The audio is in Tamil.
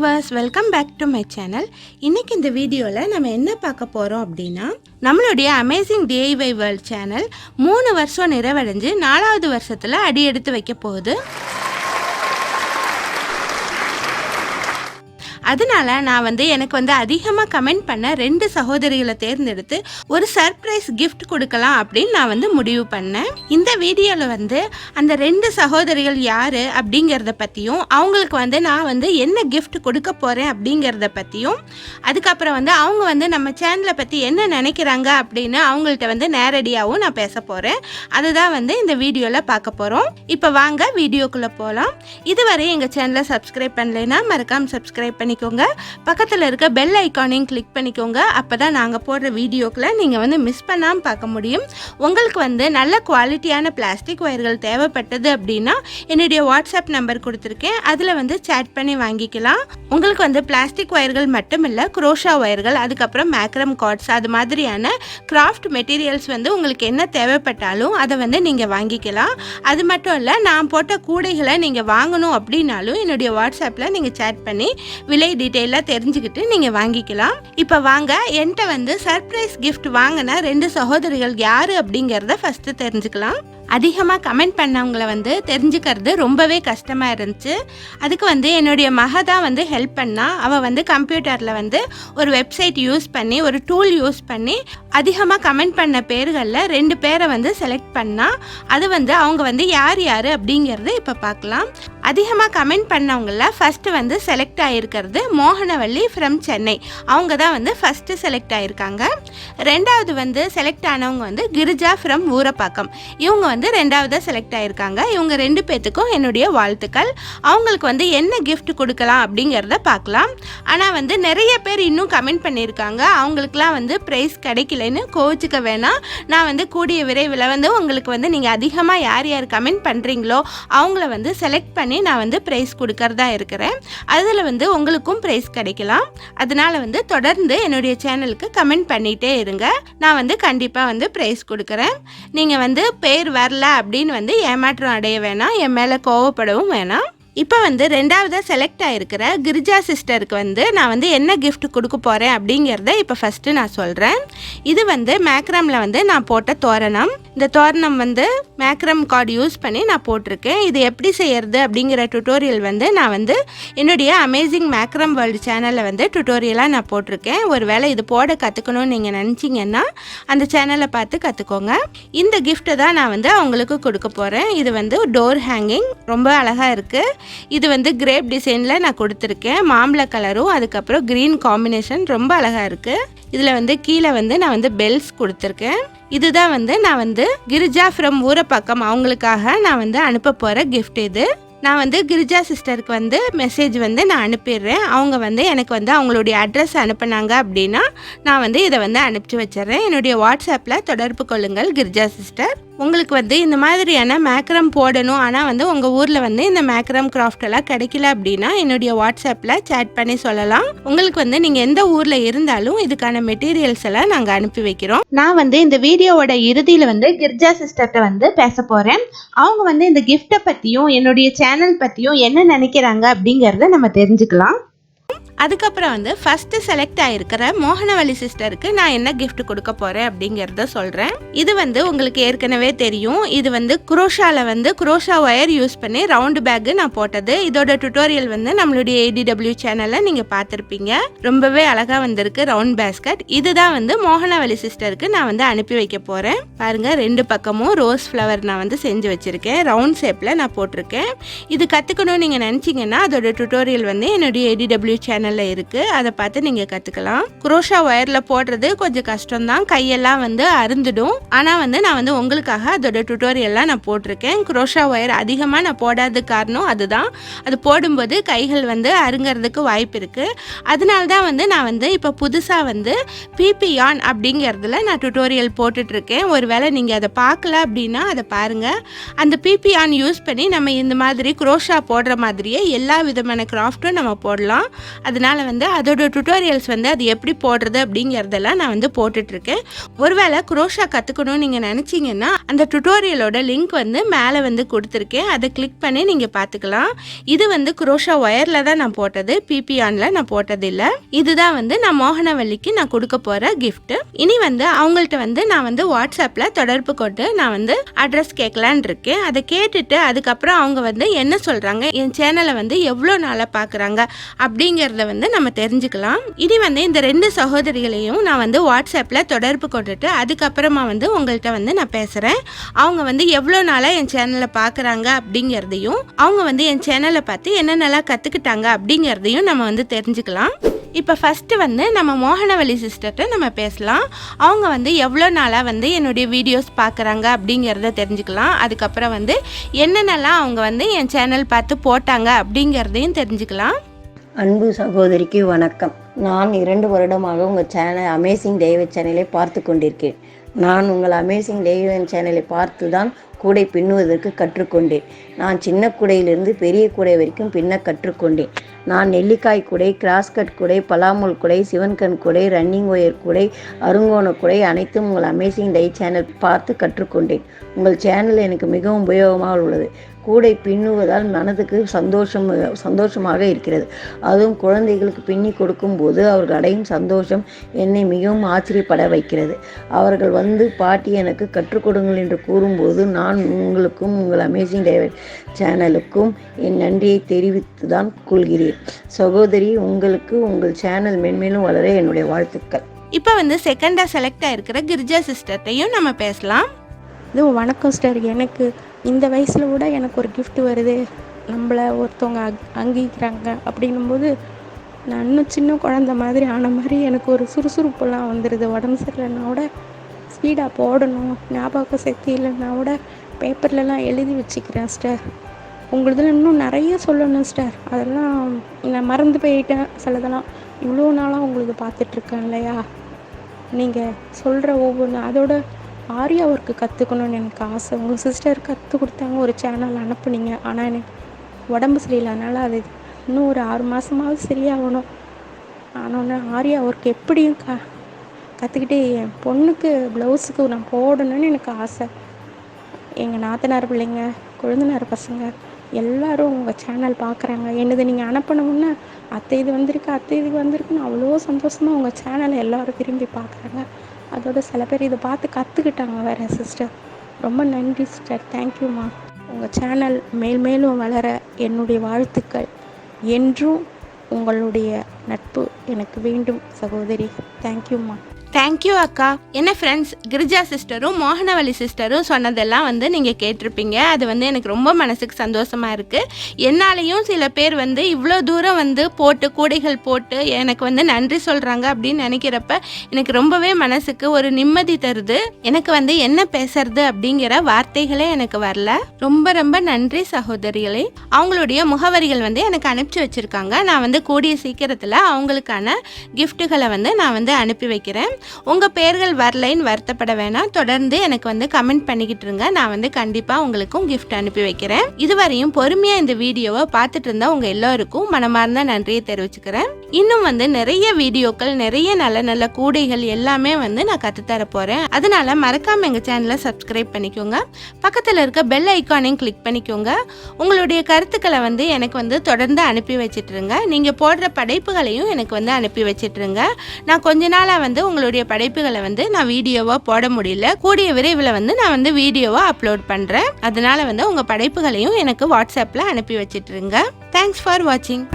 Viewers, welcome back to my channel. இன்றைக்கி இந்த வீடியோவில் நம்ம என்ன பார்க்க போகிறோம் அப்படின்னா, நம்மளுடைய அமேசிங் டிஐவை வேர்ல்ட் சேனல் 3 வருஷம் நிறைவடைஞ்சு 4வது வருஷத்தில் அடி எடுத்து வைக்க போகுது. அதனால நான் எனக்கு அதிகமாக கமெண்ட் பண்ண 2 சகோதரிகளை தேர்ந்தெடுத்து ஒரு சர்ப்ரைஸ் கிஃப்ட் கொடுக்கலாம் அப்படின்னு நான் முடிவு பண்ணேன். இந்த வீடியோவில் அந்த 2 சகோதரிகள் யார் அப்படிங்கிறத பற்றியும், அவங்களுக்கு நான் என்ன கிஃப்ட் கொடுக்க போகிறேன் அப்படிங்கிறத பற்றியும், அதுக்கப்புறம் அவங்க நம்ம சேனலை பற்றி என்ன நினைக்கிறாங்க அப்படின்னு அவங்கள்ட்ட நேரடியாகவும் நான் பேச போகிறேன். அதுதான் இந்த வீடியோவில் பார்க்க போகிறோம். இப்போ வாங்க வீடியோக்குள்ளே போகலாம். இதுவரை எங்கள் சேனலை சப்ஸ்கிரைப் பண்ணலைன்னா மறக்காமல் சப்ஸ்கிரைப் பண்ணிக்கோங்க. பக்கத்தில் இருக்க பெல் ஐக்கானையும் கிளிக் பண்ணிக்கோங்க. அப்போ தான் நாங்கள் போடுற வீடியோக்களை நீங்கள் மிஸ் பண்ணாமல் பார்க்க முடியும். உங்களுக்கு நல்ல குவாலிட்டியான பிளாஸ்டிக் ஒயர்கள் தேவைப்பட்டது அப்படின்னா என்னுடைய வாட்ஸ்அப் நம்பர் கொடுத்துருக்கேன். அதில் சேட் பண்ணி வாங்கிக்கலாம். உங்களுக்கு பிளாஸ்டிக் ஒயர்கள் மட்டும் இல்லை, குரோஷா ஒயர்கள், அதுக்கப்புறம் மேக்ரம் கார்ட்ஸ், அது மாதிரியான கிராஃப்ட் மெட்டீரியல்ஸ் உங்களுக்கு என்ன தேவைப்பட்டாலும் அதை நீங்கள் வாங்கிக்கலாம். அது மட்டும் இல்லை, நான் போட்ட கூடைகளை நீங்கள் வாங்கணும் அப்படின்னாலும் என்னுடைய வாட்ஸ்அப்பில் நீங்கள் சேட் பண்ணி விலை டீட்டெயிலாக தெரிஞ்சுக்கிட்டு நீங்கள் வாங்கிக்கலாம். இப்போ வாங்க, என்கிட்ட சர்ப்ரைஸ் கிஃப்ட் வாங்கின 2 சகோதரிகள் யார் அப்படிங்கிறத ஃபஸ்ட்டு தெரிஞ்சுக்கலாம். அதிகமாக கமெண்ட் பண்ணவங்களை தெரிஞ்சுக்கிறது ரொம்பவே கஷ்டமாக இருந்துச்சு. அதுக்கு என்னுடைய மக தான் ஹெல்ப் பண்ணா. அவள் கம்ப்யூட்டரில் ஒரு வெப்சைட் யூஸ் பண்ணி, ஒரு டூல் யூஸ் பண்ணி அதிகமாக கமெண்ட் பண்ண பேர்களில் 2 பேரை செலக்ட் பண்ணால் அது அவங்க யார் யார் அப்படிங்கிறது இப்போ பார்க்கலாம். அதிகமாக கமெண்ட் பண்ணவங்கள ஃபஸ்ட்டு செலக்ட் ஆகிருக்கிறது மோகனவள்ளி ஃப்ரம் சென்னை. அவங்க தான் ஃபஸ்ட்டு செலக்ட் ஆகிருக்காங்க. ரெண்டாவது செலக்ட் ஆனவங்க கிரிஜா ஃப்ரம் ஊரப்பாக்கம். இவங்க 2வது செலக்ட் ஆகிருக்காங்க. இவங்க 2 பேத்துக்கும் என்னுடைய வாழ்த்துக்கள். அவங்களுக்கு என்ன கிஃப்ட் கொடுக்கலாம் அப்படிங்கிறத பார்க்கலாம். ஆனால் நிறைய பேர் இன்னும் கமெண்ட் பண்ணியிருக்காங்க. அவங்களுக்குலாம் ப்ரைஸ் கிடைக்கலன்னு கோவிச்சுக்க வேணாம். நான் கூடிய விரைவில் உங்களுக்கு நீங்கள் அதிகமாக யார் யார் கமெண்ட் பண்ணுறீங்களோ அவங்கள செலக்ட் பண்ணி நான் ப்ரைஸ் கொடுக்கறதா இருக்கிறேன். அதில் உங்களுக்கும் ப்ரைஸ் கிடைக்கலாம். அதனால் தொடர்ந்து என்னுடைய சேனலுக்கு கமெண்ட் பண்ணிகிட்டே இருங்க. நான் கண்டிப்பாக ப்ரைஸ் கொடுக்குறேன். நீங்கள் பேர் வரல அப்படின்னு ஏமாற்றம் அடைய வேணாம், என் மேலே கோவப்படவும் வேணாம். இப்போ 2வது செலக்ட் ஆகிருக்கிற கிரிஜா சிஸ்டருக்கு நான் என்ன கிஃப்ட் கொடுக்க போகிறேன் அப்படிங்கிறத இப்போ ஃபஸ்ட்டு நான் சொல்கிறேன். இது மேக்ரமில் நான் போட்ட தோரணம். இந்த தோரணம் மேக்ரம் கார்டு யூஸ் பண்ணி நான் போட்டிருக்கேன். இது எப்படி செய்யறது அப்படிங்கிற டுட்டோரியல் நான் என்னுடைய அமேசிங் மேக்ரம் வேர்ல்டு சேனலில் டுட்டோரியலாக நான் போட்டிருக்கேன். ஒரு வேளை இது போட கற்றுக்கணும்னு நீங்கள் நினச்சிங்கன்னா அந்த சேனலை பார்த்து கற்றுக்கோங்க. இந்த கிஃப்ட்டை தான் நான் அவங்களுக்கு கொடுக்க போகிறேன். இது டோர் ஹேங்கிங், ரொம்ப அழகாக இருக்குது. இது கிரேப் டிசைனில் நான் கொடுத்துருக்கேன். மாம்பழ கலரும் அதுக்கப்புறம் க்ரீன் காம்பினேஷன் ரொம்ப அழகாக இருக்குது. இதில் கீழே நான் பெல்ஸ் கொடுத்துருக்கேன். இதுதான் நான் கிரிஜா ஃப்ரம் ஊரப்பாக்கம் அவங்களுக்காக நான் அனுப்ப போகிற கிஃப்ட். இது நான் கிரிஜா சிஸ்டருக்கு மெசேஜ் நான் அனுப்பிடுறேன். அவங்க எனக்கு அவங்களுடைய அட்ரஸ் அனுப்புனாங்க அப்படின்னா நான் இதை அனுப்பிச்சி வச்சிடுறேன். என்னுடைய வாட்ஸ்அப்பில் தொடர்பு கொள்ளுங்கள் கிரிஜா சிஸ்டர். உங்களுக்கு இந்த மாதிரியான மேக்ரம் போடணும், ஆனால் உங்கள் ஊரில் இந்த மேக்ரம் கிராஃப்ட் எல்லாம் கிடைக்கல அப்படின்னா என்னுடைய வாட்ஸ்அப்பில் சேட் பண்ணி சொல்லலாம். உங்களுக்கு நீங்கள் எந்த ஊரில் இருந்தாலும் இதுக்கான மெட்டீரியல்ஸ் எல்லாம் நாங்கள் அனுப்பி வைக்கிறோம். நான் இந்த வீடியோவோட இறுதியில் கிரிஜா சிஸ்டர்கிட்ட பேச போகிறேன். அவங்க இந்த கிஃப்ட்டை பற்றியும் என்னுடைய சேனல் பற்றியும் என்ன நினைக்கிறாங்க அப்படிங்கிறத நம்ம தெரிஞ்சுக்கலாம். அதுக்கப்புறம் ஃபஸ்ட்டு செலக்ட் ஆகிருக்கிற மோகனவள்ளி சிஸ்டருக்கு நான் என்ன கிஃப்ட் கொடுக்க போகிறேன் அப்படிங்கிறத சொல்கிறேன். இது உங்களுக்கு ஏற்கனவே தெரியும். இது குரோஷாவில் குரோஷா ஒயர் யூஸ் பண்ணி ரவுண்டு பேக்கு நான் போட்டது. இதோட டுட்டோரியல் நம்மளுடைய ADW சேனலில் நீங்கள் பார்த்துருப்பீங்க. ரொம்பவே அழகாக வந்திருக்கு ரவுண்ட் பேஸ்கட். இதுதான் மோகனவள்ளி சிஸ்டருக்கு நான் அனுப்பி வைக்க போகிறேன். பாருங்கள், 2 பக்கமும் ரோஸ் ஃப்ளவர் நான் செஞ்சு வச்சுருக்கேன். ரவுண்ட் ஷேப்பில் நான் போட்டிருக்கேன். இது கற்றுக்கணும்னு நீங்கள் நினச்சிங்கன்னா அதோட டுட்டோரியல் என்னுடைய ADW சேனலில் இருக்குது. அதை பார்த்து நீங்கள் கற்றுக்கலாம். குரோஷா ஒயரில் போடுறது கொஞ்சம் கஷ்டம்தான், கையெல்லாம் அருந்துடும். ஆனால் நான் உங்களுக்காக அதோட டுட்டோரியல்லாம் நான் போட்டிருக்கேன். குரோஷா ஒயர் அதிகமாக நான் போடாத காரணம் அதுதான். அது போடும்போது கைகள் அருங்கிறதுக்கு வாய்ப்பு இருக்குது. அதனால தான் நான் இப்போ புதுசாக பிபி யான் அப்படிங்கிறதுல நான் டுட்டோரியல் போட்டுட்ருக்கேன். ஒரு வேளை நீங்கள் அதை பார்க்கல அப்படின்னா அதை பாருங்கள். அந்த பிபி யான் யூஸ் பண்ணி நம்ம இந்த மாதிரி குரோஷா போடுற மாதிரியே எல்லா விதமான கிராஃப்ட்டும் நம்ம போடலாம். அதனால வந்து அதோட டுட்டோரியல்ஸ் வந்து அது எப்படி போடுறது அப்படிங்கிறதெல்லாம் நான் வந்து போட்டுட்ருக்கேன். ஒருவேளை குரோஷா கற்றுக்கணும்னு நீங்கள் நினச்சிங்கன்னா அந்த டுட்டோரியலோட லிங்க் வந்து மேலே வந்து கொடுத்துருக்கேன். அதை கிளிக் பண்ணி நீங்கள் பார்த்துக்கலாம். இது வந்து குரோஷா ஒயரில் தான் நான் போட்டது, பிபிஆனில் நான் போட்டதில்லை. இதுதான் வந்து நான் மோகனவல்லிக்கு நான் கொடுக்க போகிற கிஃப்ட்டு. இனி வந்து அவங்கள்ட்ட வந்து நான் வந்து வாட்ஸ்அப்பில் தொடர்பு கொண்டு நான் வந்து அட்ரஸ் கேட்கலான் இருக்கேன். அதை கேட்டுட்டு அதுக்கப்புறம் அவங்க வந்து என்ன சொல்கிறாங்க, என் சேனலை வந்து எவ்வளோ நாளாக பார்க்குறாங்க அப்படிங்கிறத வந்து நம்ம தெரிஞ்சுக்கலாம். இனி வந்து இந்த 2 சகோதரிகளையும் நான் வந்து வாட்ஸ்அப்பில் தொடர்பு கொண்டுட்டு அதுக்கப்புறமா வந்து உங்கள்கிட்ட வந்து நான் பேசுகிறேன். அவங்க வந்து எவ்வளோ நாளாக என் சேனலை பார்க்குறாங்க அப்படிங்கிறதையும் அவங்க வந்து என் சேனலை பார்த்து என்னென்னலாம் கற்றுக்கிட்டாங்க அப்படிங்கிறதையும் நம்ம வந்து தெரிஞ்சுக்கலாம். இப்போ ஃபஸ்ட்டு வந்து நம்ம மோகனவல்லி சிஸ்டர்கிட்ட நம்ம பேசலாம். அவங்க வந்து எவ்வளோ நாளாக வந்து என்னுடைய வீடியோஸ் பார்க்குறாங்க அப்படிங்கிறத தெரிஞ்சுக்கலாம். அதுக்கப்புறம் வந்து என்னென்னலாம் அவங்க வந்து என் சேனல் பார்த்து போட்டாங்க அப்படிங்கிறதையும் தெரிஞ்சுக்கலாம். அன்பு சகோதரிக்கு வணக்கம். நான் 2 வருடமாக உங்கள் சேனல் அமேசிங் டேவிட் சேனலை பார்த்து கொண்டிருக்கேன். நான் உங்கள் அமேசிங் டேவிட் சேனலை பார்த்து தான் கூடை பின்னுவதற்கு கற்றுக்கொண்டேன். நான் சின்ன கூடையிலிருந்து பெரிய கூடை வரைக்கும் பின்ன கற்றுக்கொண்டேன். நான் நெல்லிக்காய் கூடை, கிராஸ்கட் கூடை, பலாமுல் கூடை, சிவன்கண் கூடை, ரன்னிங் ஒயர் கூடை, அருங்கோண கூடை அனைத்தும் உங்கள் அமேசிங் டே சேனல் பார்த்து கற்றுக்கொண்டேன். உங்கள் சேனல் எனக்கு மிகவும் உபயோகமாக உள்ளது. கூடை பின்னுவதால் மனதுக்கு சந்தோஷமாக இருக்கிறது. அதுவும் குழந்தைகளுக்கு பின்னி கொடுக்கும்போது அவர்கள் அடையும் சந்தோஷம் என்னை மிகவும் ஆச்சரியப்பட வைக்கிறது. அவர்கள் வந்து பாட்டி எனக்கு கற்றுக் கொடுங்கள் என்று கூறும்போது நான் உங்களுக்கும் உங்கள் அமேசிங் டேவிட் சேனலுக்கும் என் நன்றியை தெரிவித்து தான் கொள்கிறேன். சகோதரி, உங்களுக்கு உங்கள் சேனல் மென்மேலும் வளர என்னுடைய வாழ்த்துக்கள். இப்போ வந்து செகண்டாக செலக்ட் ஆகிருக்கிற கிரிஜா சிஸ்டர்ட்டையும் நம்ம பேசலாம். இது வணக்கம் சிஸ்டர். எனக்கு இந்த வயசில் கூட எனக்கு ஒரு gift வருது, நம்மளை ஒருத்தவங்க அங்கீகிறாங்க அப்படின்னும்போது நான் இன்னும் சின்ன குழந்த மாதிரி ஆன மாதிரி எனக்கு ஒரு சுறுசுறுப்பெல்லாம் வந்துடுது. உடம்பு சரியில்லைன்னா கூட ஸ்பீடாக போடணும், ஞாபக சக்தி இல்லைன்னா கூட பேப்பர்லலாம் எழுதி வச்சுக்கிறேன் சிஸ்டர். உங்களுதில் இன்னும் நிறைய சொல்லணும் சிஸ்டர். அதெல்லாம் நான் மறந்து போயிட்டேன் சிலதெல்லாம். இவ்வளோ நாளாக உங்களுக்கு பார்த்துட்ருக்கேன் இல்லையா, நீங்கள் சொல்கிற ஒவ்வொன்று. அதோட ஆரியா ஒர்க்கு கற்றுக்கணுன்னு எனக்கு ஆசை. உங்கள் சிஸ்டர் கற்றுக் கொடுத்தாங்க, ஒரு சேனல் அனுப்புனீங்க. ஆனால் எனக்கு உடம்பு சரியில்லைனால அது இன்னும் ஒரு 6 மாதமாவது சரியாகணும். ஆனால் ஆரியா ஒர்க் எப்படியும் கற்றுக்கிட்டு என் பொண்ணுக்கு ப்ளவுஸுக்கு நான் போடணும்னு எனக்கு ஆசை. எங்கள் நாத்தனார் பிள்ளைங்க, கொழுந்தனார் பசங்க எல்லோரும் உங்கள் சேனல் பார்க்குறாங்க. என்னது நீங்கள் அனுப்பணும்னா அத்தை இது வந்திருக்கு, அத்தை இது வந்திருக்குன்னு அவ்வளோ சந்தோஷமாக உங்கள் சேனலை எல்லோரும் விரும்பி பார்க்குறாங்க. அதோட சில பேர் இதை பார்த்து கற்றுக்கிட்டாங்க வேறு சிஸ்டர். ரொம்ப நன்றி சிஸ்டர், தேங்க்யூம்மா. உங்கள் சேனல் மேலும் வளர என்னுடைய வாழ்த்துக்கள். என்றும் உங்களுடைய நட்பு எனக்கு வேண்டும் சகோதரி. தேங்க்யூம்மா. தேங்க்யூ அக்கா. என்ன ஃப்ரெண்ட்ஸ், கிரிஜா சிஸ்டரும் மோகனவல்லி சிஸ்டரும் சொன்னதெல்லாம் வந்து நீங்கள் கேட்டிருப்பீங்க. அது வந்து எனக்கு ரொம்ப மனசுக்கு சந்தோஷமாக இருக்குது. என்னாலையும் சில பேர் வந்து இவ்வளோ தூரம் வந்து போட்டு கூடைகள் போட்டு எனக்கு வந்து நன்றி சொல்கிறாங்க அப்படின்னு நினைக்கிறப்ப எனக்கு ரொம்பவே மனசுக்கு ஒரு நிம்மதி தருது. எனக்கு வந்து என்ன பேசுறது அப்படிங்கிற வார்த்தைகளே எனக்கு வரல. ரொம்ப ரொம்ப நன்றி சகோதரிகளே. அவங்களுடைய முகவரிகள் வந்து எனக்கு அனுப்பிச்சி வச்சுருக்காங்க. நான் வந்து கூடிய சீக்கிரத்தில் அவங்களுக்கான கிஃப்ட்டுகளை வந்து நான் வந்து அனுப்பி வைக்கிறேன். உங்கள் பேர்கள் வரலைன்னு வருத்தப்பட வேணாம். தொடர்ந்து எனக்கு வந்து கமெண்ட் பண்ணிக்கிட்டு இருங்க. நான் வந்து கண்டிப்பாக உங்களுக்கும் கிஃப்ட் அனுப்பி வைக்கிறேன். இதுவரையும் பொறுமையாக இந்த வீடியோவை பார்த்துட்டு இருந்தா உங்கள் எல்லோருக்கும் மனமார்ந்த நன்றியை தெரிவிச்சுக்கிறேன். இன்னும் வந்து நிறைய வீடியோக்கள், நிறைய நல்ல நல்ல கூடைகள் எல்லாமே வந்து நான் கற்றுத்தர போகிறேன். அதனால மறக்காமல் எங்கள் சேனலை சப்ஸ்கிரைப் பண்ணிக்கோங்க. பக்கத்தில் இருக்க பெல் ஐக்கானையும் கிளிக் பண்ணிக்கோங்க. உங்களுடைய கருத்துக்களை வந்து எனக்கு வந்து தொடர்ந்து அனுப்பி வச்சிட்ருங்க. நீங்கள் போடுற படைப்புகளையும் எனக்கு வந்து அனுப்பி வச்சிட்ருங்க. நான் கொஞ்ச நாளாக வந்து உங்களுடைய படைப்புகளை வந்து நான் வீடியோவா போட முடியல. கூடிய விரைவில் வந்து நான் வந்து வீடியோவா அப்லோட் பண்றேன். அதனால வந்து உங்க படைப்புகளையும் எனக்கு வாட்ஸ்அப்ல அனுப்பி வச்சிட்டுருங்க. தேங்க்ஸ் ஃபார் வாட்சிங்.